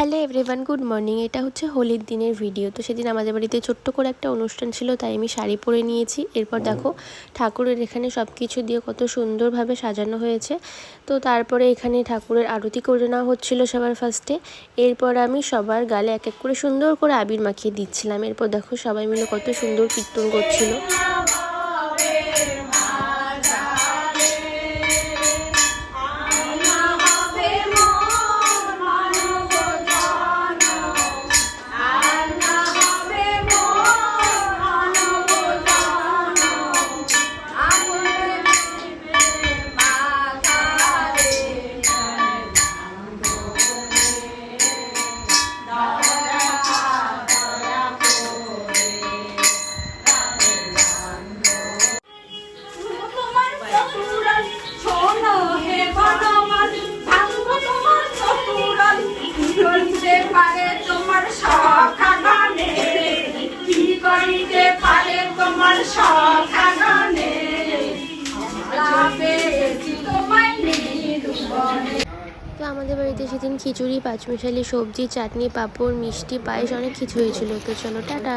Hello everyone, good morning. এটা হচ্ছে হোলির দিনের ভিডিও। তো সেদিন আমাদের বাড়িতে ছোট্ট করে একটা অনুষ্ঠান ছিল, তাই আমি শাড়ি পরে নিয়েছি। এরপর দেখো ঠাকুরের এখানে সব কিছু দিয়ে কত সুন্দরভাবে সাজানো হয়েছে। তো তারপরে এখানে ঠাকুরের আরতি করে নেওয়া হচ্ছিলো সবার ফার্স্টে। এরপর আমি সবার গালে এক এক করে সুন্দর করে আবির মাখিয়ে দিচ্ছিলাম। এরপর দেখো সবাই মিলে কত সুন্দর কীর্তন করছিল। তো আমাদের বাড়িতে সেদিন খিচুড়ি, পাঁচমিশালি সবজি, চাটনি, পাঁপড়, মিষ্টি, পায়েস অনেক কিছু হয়েছিল। তো চলো টাটা।